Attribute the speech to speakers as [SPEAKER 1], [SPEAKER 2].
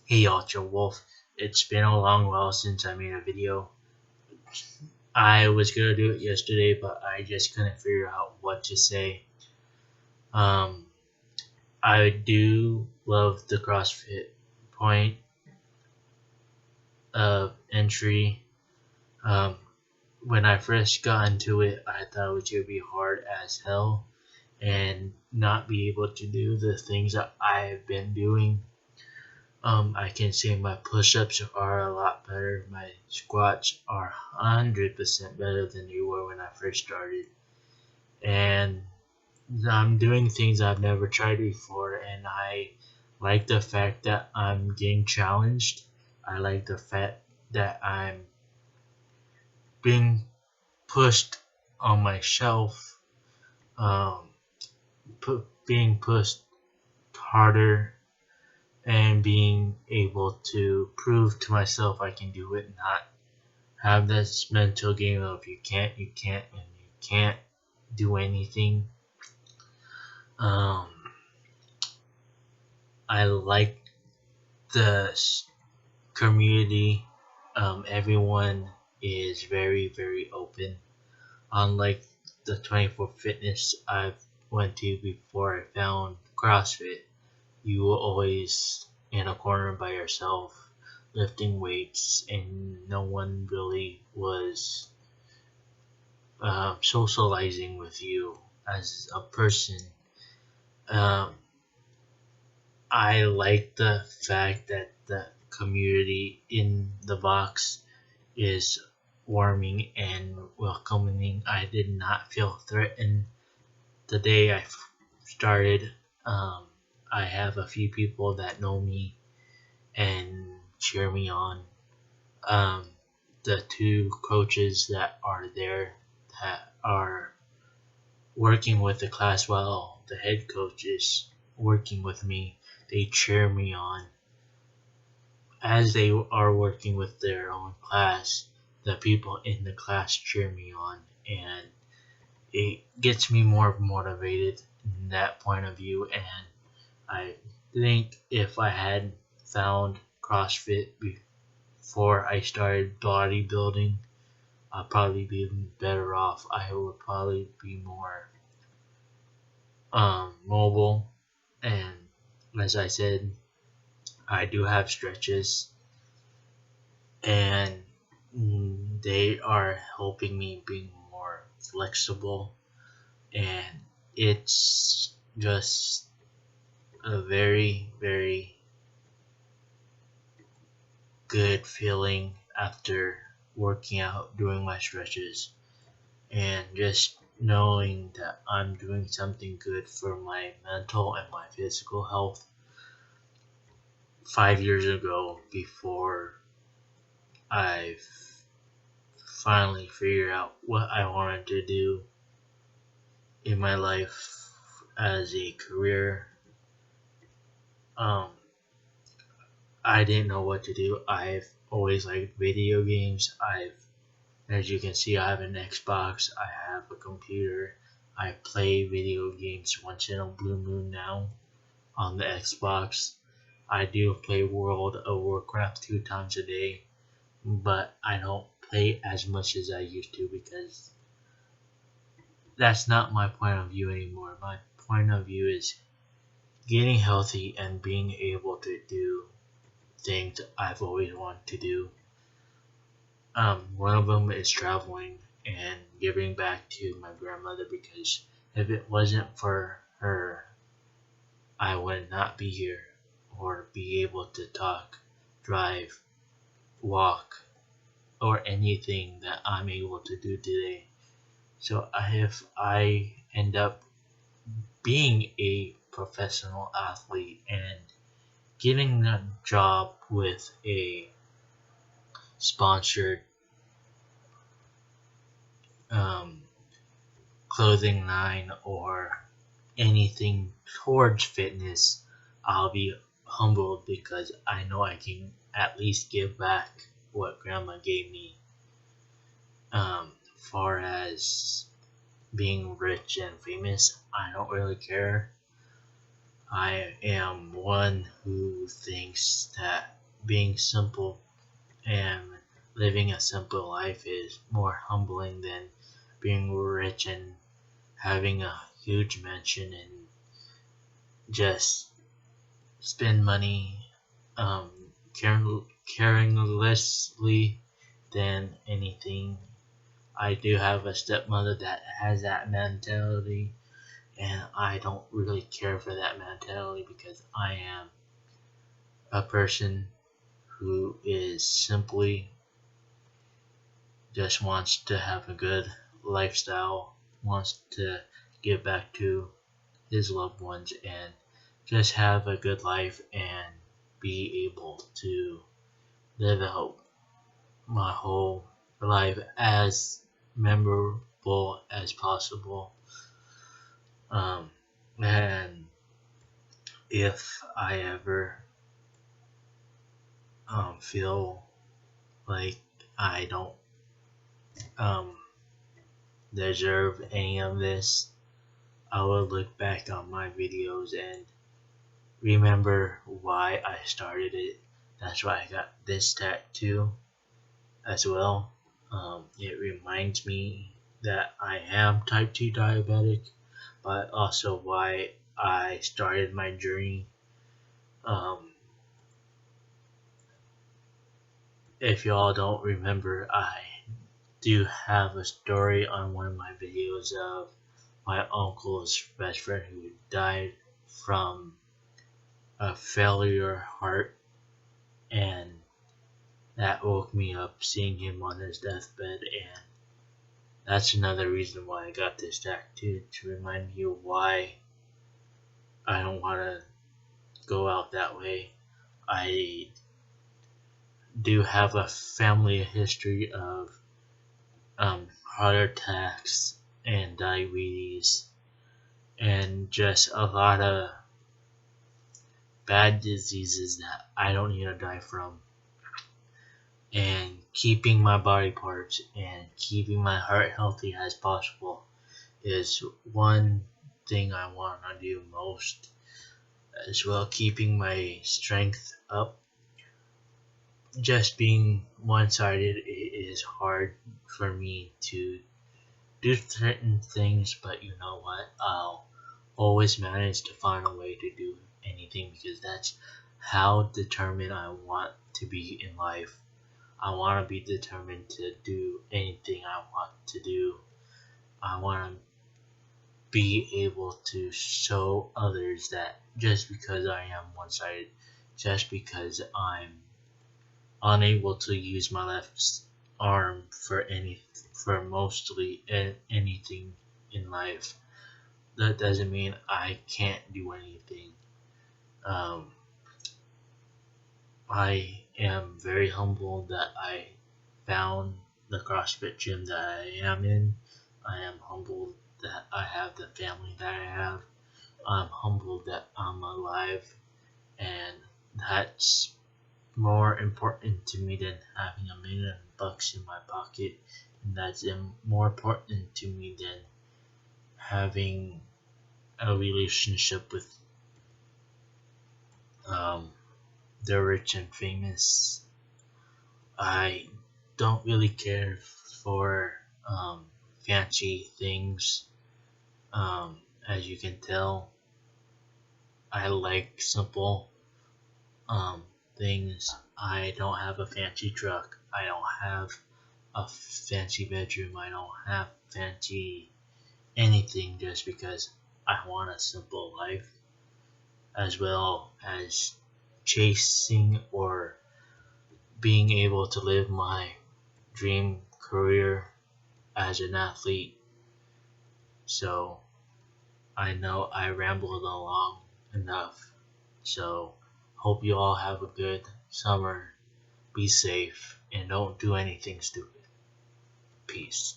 [SPEAKER 1] Hey y'all, Joe Wolf. It's been a long while since I made a video. I was gonna do it yesterday, but I just couldn't figure out what to say. I do love the CrossFit point of entry. When I first got into it, I thought it was gonna be hard as hell and not be able to do the things that I've been doing. I can say my push-ups are a lot better. My squats are 100% better than they were when I first started. And I'm doing things I've never tried before, and I like the fact that I'm getting challenged. I like the fact that I'm being pushed on my shelf, being pushed harder, and being able to prove to myself I can do it, not have this mental game of you can't, and you can't do anything. I like the community. Everyone is very, very open. Unlike the 24 fitness I've went to before I found CrossFit, you were always in a corner by yourself lifting weights, and no one really was socializing with you as a person. I like the fact that the community in the box is warming and welcoming. I did not feel threatened the day I started. I have a few people that know me and cheer me on. The two coaches that are there that are working with the class while the head coach is working with me, they cheer me on. As they are working with their own class, the people in the class cheer me on, and it gets me more motivated in that point of view. And I think if I had found CrossFit before I started bodybuilding, I'd probably be better off. I would probably be more mobile, and as I said, I do have stretches, and they are helping me be more flexible, and it's just a very, very good feeling after working out, doing my stretches, and just knowing that I'm doing something good for my mental and my physical health. 5 years ago, before I finally figured out what I wanted to do in my life as a career, I didn't know what to do. I've always liked video games. As you can see, I have an Xbox, I have a computer. I play video games once in a blue moon now on the Xbox. I do play World of Warcraft 2 times a day, but I don't play as much as I used to because that's not my point of view anymore. My point of view is getting healthy and being able to do things I've always wanted to do. One of them is traveling and giving back to my grandmother, because if it wasn't for her, I would not be here or be able to talk, drive, walk, or anything that I'm able to do today. So if I end up being a professional athlete and getting a job with a sponsored clothing line or anything towards fitness, I'll be humbled because I know I can at least give back what grandma gave me. Far as being rich and famous, I don't really care. I am one who thinks that being simple and living a simple life is more humbling than being rich and having a huge mansion and just spend money carelessly than anything. I do have a stepmother that has that mentality, and I don't really care for that mentality because I am a person who is simply just wants to have a good lifestyle, wants to give back to his loved ones and just have a good life and be able to live out my whole life as memorable as possible. And if I ever feel like I don't deserve any of this, I will look back on my videos and remember why I started it. That's why I got this tattoo as well. It reminds me that I am type 2 diabetic, but also why I started my journey. If y'all don't remember, I do have a story on one of my videos of my uncle's best friend who died from a failure heart, and that woke me up seeing him on his deathbed, and that's another reason why I got this tattoo, to remind me of why I don't want to go out that way. I do have a family history of heart attacks and diabetes and just a lot of bad diseases that I don't need to die from. And keeping my body parts and keeping my heart healthy as possible is one thing I want to do most. As well, keeping my strength up. Just being one-sided, it is hard for me to do certain things, but you know what? I'll always manage to find a way to do anything because that's how determined I want to be in life. I want to be determined to do anything I want to do. I want to be able to show others that just because I am one-sided, just because I'm unable to use my left arm for mostly anything in life, that doesn't mean I can't do anything. I am very humbled that I found the CrossFit gym that I am in. I am humbled that I have the family that I have. I'm humbled that I'm alive, and that's more important to me than having $1 million in my pocket, and that's more important to me than having a relationship with the rich and famous. I don't really care for fancy things. As you can tell, I like simple things. I don't have a fancy truck. I don't have a fancy bedroom. I don't have fancy anything just because I want a simple life, as well as chasing or being able to live my dream career as an athlete. So I know I rambled along enough. So hope you all have a good summer. Be safe and don't do anything stupid. Peace.